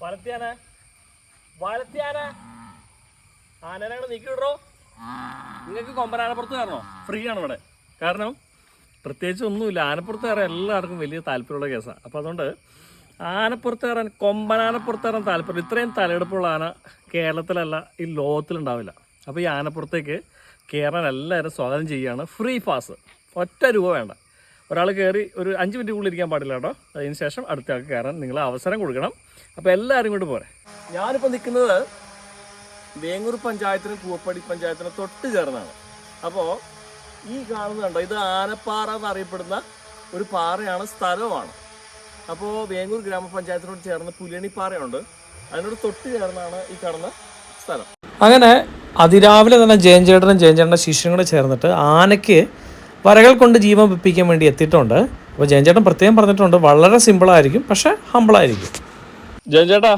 വളർത്തിയാനാ വളർത്തിയാനാ ആനനെ നീക്കി വിടറോ. നിങ്ങൾക്ക് കൊമ്പനാനപ്പുറത്ത് കയറണോ? ഫ്രീ ആണ് ഇവിടെ. കാരണം പ്രത്യേകിച്ച് ഒന്നുമില്ല, ആനപ്പുറത്ത് കയറാൻ എല്ലാവർക്കും വലിയ താല്പര്യമുള്ള കേസാണ്. അപ്പോൾ അതുകൊണ്ട് ആനപ്പുറത്ത് കയറാൻ, കൊമ്പനാനപ്പുറത്ത് കയറാൻ താല്പര്യം, ഇത്രയും തലയെടുപ്പുള്ള ആന കേരളത്തിലല്ല ഈ ലോകത്തിലുണ്ടാവില്ല. അപ്പോൾ ഈ ആനപ്പുറത്തേക്ക് കയറാൻ എല്ലാവരും സ്വാഗതം ചെയ്യുകയാണ്. ഫ്രീ പാസ്, ഒറ്റ രൂപ വേണ്ട. ഒരാൾ കയറി ഒരു 5 മിനിറ്റ് ഇരിക്കാൻ പാടില്ല കേട്ടോ. അതിന് ശേഷം അടുത്ത ആൾക്ക് കയറാൻ നിങ്ങൾ അവസരം കൊടുക്കണം. അപ്പോൾ എല്ലാവരും കൊണ്ട് പോരെ. ഞാനിപ്പോൾ നിൽക്കുന്നത് വേങ്ങൂർ പഞ്ചായത്തിനും കൂവപ്പടി പഞ്ചായത്തിനും തൊട്ട് ചേർന്നാണ്. അപ്പോൾ ഈ കാണുന്നത് കണ്ടോ, ഇത് ആനപ്പാറ എന്നറിയപ്പെടുന്ന ഒരു പാറയാണ്, സ്ഥലമാണ്. അപ്പോൾ വേങ്ങൂർ ഗ്രാമപഞ്ചായത്തിനോട് ചേർന്ന് പുലിയണിപ്പാറയുണ്ട്, അതിനോട് തൊട്ട് ചേർന്നാണ് ഈ കാണുന്ന സ്ഥലം. അങ്ങനെ അതിരാവിലെ തന്നെ ജയൻചേട്ടൻ്റെ ശിഷ്യനും കൂടെ ചേർന്നിട്ട് ആനയ്ക്ക് വരകൾ കൊണ്ട് ജീവൻ വെപ്പിക്കാൻ വേണ്ടി എത്തിയിട്ടുണ്ട്. അപ്പോൾ ജയൻചേട്ടൻ പ്രത്യേകം പറഞ്ഞിട്ടുണ്ട്, വളരെ സിമ്പിളായിരിക്കും, പക്ഷേ ഹമ്പിളായിരിക്കും. ജയൻചേട്ടാ,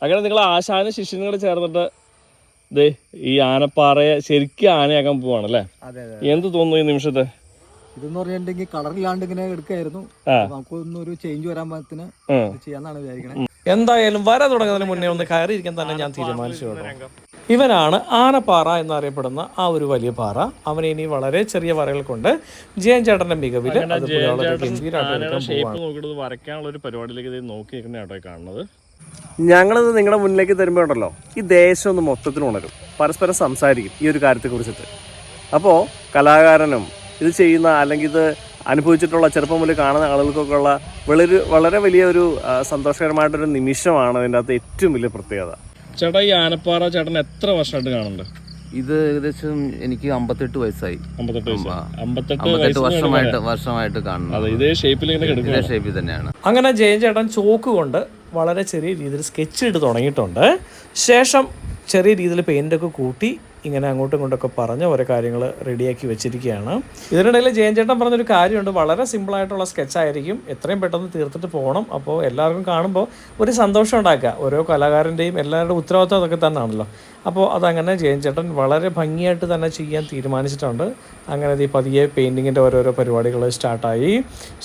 അങ്ങനെ നിങ്ങൾ ആശാന ശിഷ്യനും കൂടെ ചേർന്നിട്ട് ദേ ഈ ആനപ്പാറയെ ശരിക്കും ആനയാക്കാൻ പോവാണല്ലേ? എന്ത് തോന്നുന്നു ഈ നിമിഷത്തെ? ഇതെന്ന് പറഞ്ഞിട്ടുണ്ടെങ്കിൽ കളറില്ലാണ്ട് ഇങ്ങനെ എടുക്കായിരുന്നു, നമുക്കൊന്നും ഒരു ചേഞ്ച് വരാൻ പാകത്തിന് ചെയ്യാന്നാണ് വിചാരിക്കണേ. എന്തായാലും വര തുടങ്ങുന്നതിന് മുന്നേ ഒന്ന് കയറിയിരിക്കാൻ തന്നെ ഞാൻ തീരുമാനിച്ചു കേട്ടോ. ഇവനാണ് ആനപ്പാറ എന്നറിയപ്പെടുന്ന ആ ഒരു വലിയ പാറ. അവനെ ഇനി വളരെ ചെറിയ വരകൾ കൊണ്ട് ജയൻചേട്ടന്റെ മികവിൽ വരയ്ക്കാനുള്ള ഒരു പരിപാടിയിലേക്ക് നോക്കി നിൽക്കുന്ന കേട്ടോ കാണുന്നത്. ഞങ്ങളിത് നിങ്ങളുടെ മുന്നിലേക്ക് തരുമ്പോൾ ഉണ്ടല്ലോ, ഈ ദേശം ഒന്ന് മൊത്തത്തിൽ ഉണരും, പരസ്പരം സംസാരിക്കും ഈ ഒരു കാര്യത്തെക്കുറിച്ചിട്ട്. അപ്പോൾ കലാകാരനും ഇത് ചെയ്യുന്ന അല്ലെങ്കിൽ ഇത് അനുഭവിച്ചിട്ടുള്ള ചെറുപ്പം മുതൽ കാണുന്ന ആളുകൾക്കൊക്കെ ഉള്ള വളരെ വലിയൊരു സന്തോഷകരമായിട്ടൊരു നിമിഷമാണ് അതിൻ്റെ അകത്ത് ഏറ്റവും വലിയ പ്രത്യേകത. ചേട്ടാ, ഈ ആനപ്പാറ ചേട്ടൻ എത്ര വർഷമായിട്ട് കാണുന്നുണ്ട്? ഇത് ഏകദേശം എനിക്ക് 58 വയസ്സായി. 58 വർഷമായിട്ട് കാണുന്നു. ഇതേ ഷേപ്പിൽ തന്നെയാണ്. അങ്ങനെ ജയൻചേട്ടൻ ചോക്ക് കൊണ്ട് വളരെ ചെറിയ രീതിയിൽ സ്കെച്ച് ഇട്ട് തുടങ്ങിയിട്ടുണ്ട്. ശേഷം ചെറിയ രീതിയിൽ പെയിൻ്റൊക്കെ കൂട്ടി ഇങ്ങനെ അങ്ങോട്ടും ഇങ്ങോട്ടൊക്കെ പറഞ്ഞ് ഓരോ കാര്യങ്ങൾ റെഡിയാക്കി വെച്ചിരിക്കുകയാണ്. ഇതിനിടയിൽ ജയൻചേട്ടൻ പറഞ്ഞൊരു കാര്യമുണ്ട്, വളരെ സിമ്പിളായിട്ടുള്ള സ്കെച്ചായിരിക്കും, എത്രയും പെട്ടെന്ന് തീർത്തിട്ട് പോകണം. അപ്പോൾ എല്ലാവർക്കും കാണുമ്പോൾ ഒരു സന്തോഷം ഉണ്ടാക്കുക. ഓരോ കലാകാരൻ്റെയും എല്ലാവരുടെയും ഉത്തരവാദിത്വം അതൊക്കെ തന്നെയാണല്ലോ. അപ്പോൾ അതങ്ങനെ ജയൻചേട്ടൻ വളരെ ഭംഗിയായിട്ട് തന്നെ ചെയ്യാൻ തീരുമാനിച്ചിട്ടുണ്ട്. അങ്ങനെ ഈ പതിയെ പെയിൻറ്റിങ്ങിൻ്റെ ഓരോരോ പരിപാടികൾ സ്റ്റാർട്ടായി.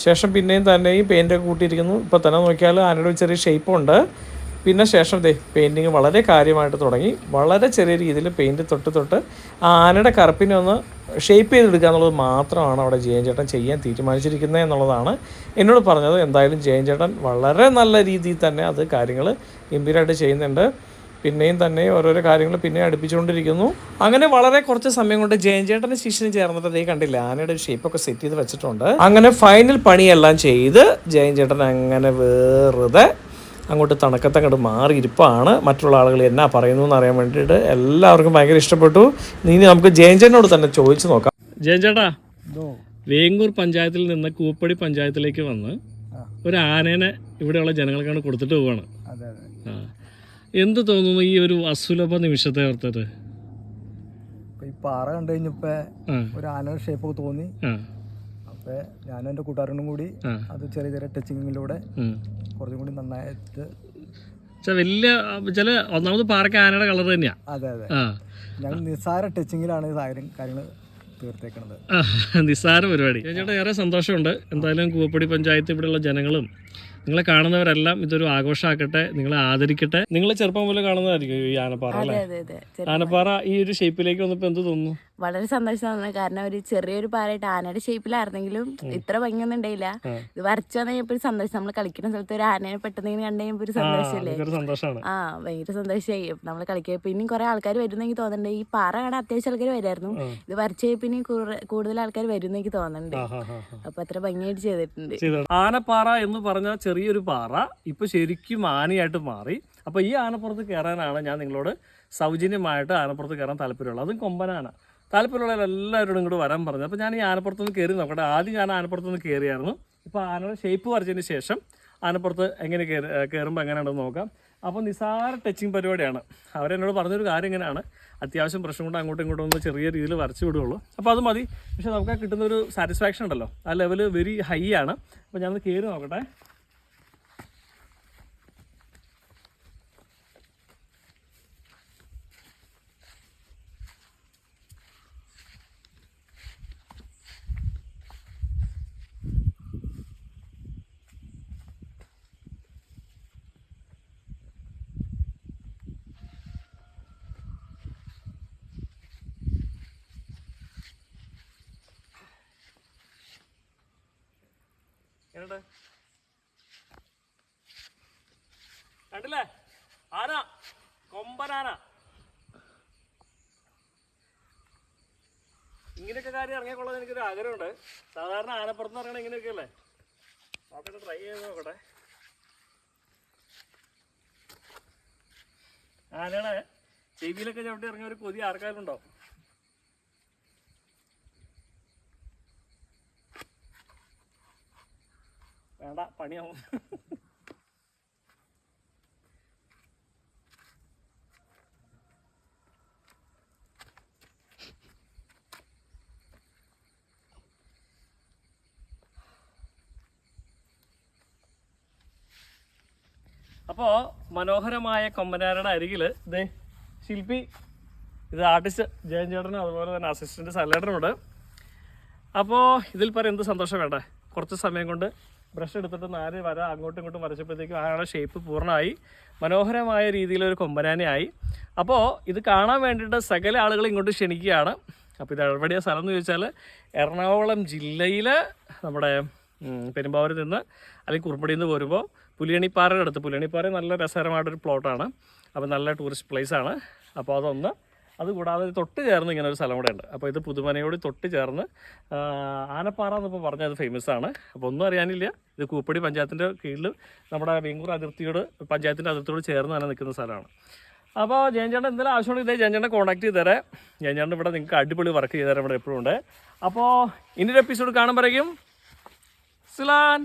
ശേഷം പിന്നെയും തന്നെ ഈ പെയിൻ്റൊക്കെ കൂട്ടിയിരിക്കുന്നു. ഇപ്പോൾ തന്നെ നോക്കിയാൽ ആനയുടെ ചെറിയ ഷേപ്പുണ്ട്. പിന്നെ ശേഷം പെയിൻറ്റിങ് വളരെ കാര്യമായിട്ട് തുടങ്ങി. വളരെ ചെറിയ രീതിയിൽ പെയിൻറ്റ് തൊട്ട് ആനയുടെ കറുപ്പിനെ ഒന്ന് ഷേപ്പ് ചെയ്തെടുക്കുക എന്നുള്ളത് മാത്രമാണ് അവിടെ ജയൻചേട്ടൻ ചെയ്യാൻ തീരുമാനിച്ചിരിക്കുന്നത് എന്നുള്ളതാണ് എന്നോട് പറഞ്ഞത്. എന്തായാലും ജയൻചേട്ടൻ വളരെ നല്ല രീതിയിൽ തന്നെ അത് കാര്യങ്ങൾ ഗംഭീരമായിട്ട് ചെയ്യുന്നുണ്ട്. പിന്നെയും തന്നെ ഓരോരോ കാര്യങ്ങൾ പിന്നെ അടുപ്പിച്ചുകൊണ്ടിരിക്കുന്നു. അങ്ങനെ വളരെ കുറച്ച് സമയം കൊണ്ട് ജയൻചേട്ടൻ്റെ ശിഷ്യന് ചേർന്നിട്ട് കണ്ടില്ല, ആനയുടെ ഒരു ഷേപ്പൊക്കെ സെറ്റ് ചെയ്ത് വെച്ചിട്ടുണ്ട്. അങ്ങനെ ഫൈനൽ പണിയെല്ലാം ചെയ്ത് ജയൻചേട്ടൻ അങ്ങനെ വെറുതെ അങ്ങോട്ട് തണക്കത്തങ്ങോട്ട് മാറിയിരിപ്പാണ്. മറ്റുള്ള ആളുകൾ എന്നാ പറയുന്നു എന്ന് അറിയാൻ വേണ്ടിയിട്ട് എല്ലാവർക്കും ഭയങ്കര ഇഷ്ടപ്പെട്ടു. ഇനി നമുക്ക് ജയൻചേട്ടനോട് തന്നെ ചോദിച്ചു നോക്കാം. ജയൻചേട്ടാ, വേങ്ങൂർ പഞ്ചായത്തിൽ നിന്ന് കൂവപ്പടി പഞ്ചായത്തിലേക്ക് വന്ന് ഒരു ആനേനെ ഇവിടെയുള്ള ജനങ്ങൾക്കാണ് കൊടുത്തിട്ട് പോവാണ്. എന്ത് തോന്നുന്നു ഈ ഒരു അസുലഭ നിമിഷത്തെ ഓർത്തിട്ട്? ഈ പാറ കണ്ടു കഴിഞ്ഞപ്പോ ഒരു ആനയുടെ ഷേപ്പൊക്കെ തോന്നി. അപ്പൊ ഞാനും എൻ്റെ കൂട്ടുകാരനും കൂടി അത് ചെറിയ ചെറിയ ടച്ചിങ്ങിലൂടെ കുറച്ചും കൂടി നന്നായിട്ട് വലിയ ചില ഒന്നാമത് പാറയ്ക്ക് ആനയുടെ കളർ തന്നെയാ. അതെ അതെ, ഞങ്ങൾ നിസ്സാര ടച്ചിങ്ങിലാണ് കാര്യങ്ങൾ തീർത്തേക്കണത്. നിസ്സാര പരിപാടി. ചേട്ടാ, ഏറെ സന്തോഷമുണ്ട്. എന്തായാലും കൂവപ്പടി പഞ്ചായത്ത് ഇവിടെയുള്ള ജനങ്ങളും നിങ്ങളെ കാണുന്നവരെല്ലാം ഇതൊരു ആഘോഷമാക്കട്ടെ, നിങ്ങളെ ആദരിക്കട്ടെ. നിങ്ങൾ ചെറുപ്പം പോലെ കാണുന്നതായിരിക്കും ഈ ആനപ്പാറ അല്ലേ? ആനപ്പാറ ഈ ഒരു ഷേപ്പിലേക്ക് വന്നപ്പോൾ എന്ത് തോന്നുന്നു? വളരെ സന്തോഷമാണ്. കാരണം ഒരു ചെറിയൊരു പാറയായിട്ട് ആനയുടെ ഷേപ്പിലായിരുന്നെങ്കിലും ഇത്ര ഭംഗിയൊന്നും ഉണ്ടായില്ല. ഇത് വരച്ചു വന്നപ്പോ ഒരു സന്തോഷം. നമ്മൾ കളിക്കുന്ന സ്ഥലത്ത് ഒരു ആനയെ പെട്ടെന്ന് കണ്ടു കഴിഞ്ഞപ്പോ ഒരു സന്തോഷമല്ലേ? ഭയങ്കര സന്തോഷമായി. നമ്മൾ കളിക്കുക. പിന്നെയും കുറെ ആൾക്കാർ വരുന്നെങ്കിൽ തോന്നുന്നുണ്ട്. ഈ പാറ കാണാൻ അത്യാവശ്യം ആൾക്കാർ വരായിരുന്നു. ഇത് വരച്ചു പിന്നെയും കൂടുതൽ ആൾക്കാർ വരുന്നെങ്കിൽ തോന്നുന്നുണ്ട്. അപ്പൊ അത്ര ഭംഗിയായിട്ട് ചെയ്തിട്ടുണ്ട്. ആനപ്പാറ എന്ന് പറഞ്ഞ ചെറിയൊരു പാറ ഇപ്പൊ ശരിക്കും ആനയായിട്ട് മാറി. അപ്പൊ ഈ ആനപ്പുറത്ത് കയറാനാണ് ഞാൻ നിങ്ങളോട് സൗജന്യമായിട്ട് ആനപ്പുറത്ത് കയറാൻ താല്പര്യമുള്ളത്. അതും കൊമ്പനാന. താല്പര്യമുള്ള എല്ലാവരോടും ഇങ്ങോട്ട് വരാൻ പറഞ്ഞു. അപ്പോൾ ഞാൻ ഈ ആനപ്പുറത്തുനിന്ന് കയറി നോക്കട്ടെ. ആദ്യം ഞാൻ ആനപ്പുറത്തുനിന്ന് കയറിയായിരുന്നു. ഇപ്പോൾ ആനയുടെ ഷേപ്പ് വരച്ചതിന് ശേഷം ആനപ്പുറത്ത് എങ്ങനെ കയറുമ്പോൾ എങ്ങനെയാണെന്ന് നോക്കാം. അപ്പോൾ നിസ്സാര ടച്ചിങ് പരിപാടിയാണ്. അവരെന്നോട് പറഞ്ഞൊരു കാര്യം ഇങ്ങനെയാണ്, അത്യാവശ്യം പ്രശ്നം കൊണ്ട് അങ്ങോട്ടും ഇങ്ങോട്ടും ഒന്ന് ചെറിയ രീതിയിൽ വരച്ച് വിടുകയുള്ളൂ. അപ്പോൾ അത് മതി. പക്ഷേ നമുക്ക് കിട്ടുന്നൊരു സാറ്റിസ്ഫാക്ഷൻ ഉണ്ടല്ലോ, ആ ലെവൽ വെരി ഹൈ ആണ്. അപ്പോൾ ഞാനത് കയറി നോക്കട്ടെ. എങ്ങനെയുണ്ട്? കണ്ടില്ലേ ആന, കൊമ്പനാന. ഇങ്ങനെയൊക്കെ കാര്യം ഇറങ്ങിക്കൊള്ളാൻ എനിക്കൊരു ആഗ്രഹമുണ്ട്. സാധാരണ ആനപ്പുറത്ത് ഇറങ്ങണം ഇങ്ങനെയൊക്കെ അല്ലേ. നോക്കട്ടെ, ട്രൈ ചെയ്ത് നോക്കട്ടെ. ആനയുടെ ചെവിയിലൊക്കെ ചവിട്ടി ഇറങ്ങിയ ഒരു കൊതി ആർക്കാരും ഉണ്ടോ? വേണ്ട, പണിയാവും. അപ്പോൾ മനോഹരമായ കൊമ്പനാരുടെ അരികിൽ ഇതേ ശില്പി, ഇത് ആർട്ടിസ്റ്റ് ജയൻ ചേട്ടനും അതുപോലെ തന്നെ അസിസ്റ്റൻറ്റ് സലേട്ടനുണ്ട്. അപ്പോൾ ഇതിൽ പറയാൻ എന്ത് സന്തോഷം വേണ്ടേ. കുറച്ച് സമയം കൊണ്ട് ബ്രഷ് എടുത്തിട്ട് 4 വര അങ്ങോട്ടും ഇങ്ങോട്ടും വരച്ചപ്പോഴത്തേക്കും ആളുടെ ഷേപ്പ് പൂർണ്ണമായി മനോഹരമായ രീതിയിലൊരു കൊമ്പനാനയായി. അപ്പോൾ ഇത് കാണാൻ വേണ്ടിയിട്ട് സകല ആളുകൾ ഇങ്ങോട്ട് ക്ഷണിക്കുകയാണ്. അപ്പോൾ ഇത് എവിടെയാണ് സ്ഥലം എന്ന് ചോദിച്ചാൽ എറണാകുളം ജില്ലയിൽ നമ്മുടെ പെരുമ്പാവൂരിൽ നിന്ന് അല്ലെങ്കിൽ കുറുമ്പടിയിൽ നിന്ന് പോരുമ്പോൾ പുലിയണിപ്പാറയുടെ അടുത്ത്, പുലിയണിപ്പാറ നല്ല രസകരമായിട്ടൊരു പ്ലോട്ടാണ്. അപ്പോൾ നല്ല ടൂറിസ്റ്റ് പ്ലേസാണ്. അപ്പോൾ അതൊന്ന്, അതുകൂടാതെ തൊട്ട് ചേർന്ന് ഇങ്ങനെ ഒരു സ്ഥലം കൂടെ ഉണ്ട്. അപ്പോൾ ഇത് പുതുമനയോട് തൊട്ട് ചേർന്ന് ആനപ്പാറ എന്നിപ്പോൾ പറഞ്ഞാൽ അത് ഫേമസ് ആണ്. അപ്പോൾ ഒന്നും അറിയാനില്ല, ഇത് കൂപ്പടി പഞ്ചായത്തിൻ്റെ കീഴിൽ നമ്മുടെ വെങ്കൂർ അതിർത്തിയോട്, പഞ്ചായത്തിൻ്റെ അതിർത്തിയോട് ചേർന്ന് തന്നെ നിൽക്കുന്ന സ്ഥലമാണ്. അപ്പോൾ ജയൻ ചേട്ടൻ എന്തെങ്കിലും ആവശ്യമുണ്ടെങ്കിൽ ഇതേ ജയൻ ചേട്ടനെ കോൺടാക്ട് ചെയ്ത് തരാം. ജയൻ ചേട്ടൻ ഇവിടെ നിങ്ങൾക്ക് അടിപൊളി വർക്ക് ചെയ്ത് തരാം, ഇവിടെ എപ്പോഴും ഉണ്ട്. അപ്പോൾ ഇനി ഒരു എപ്പിസോഡ് കാണുമ്പോഴേക്കും സിലാൻ.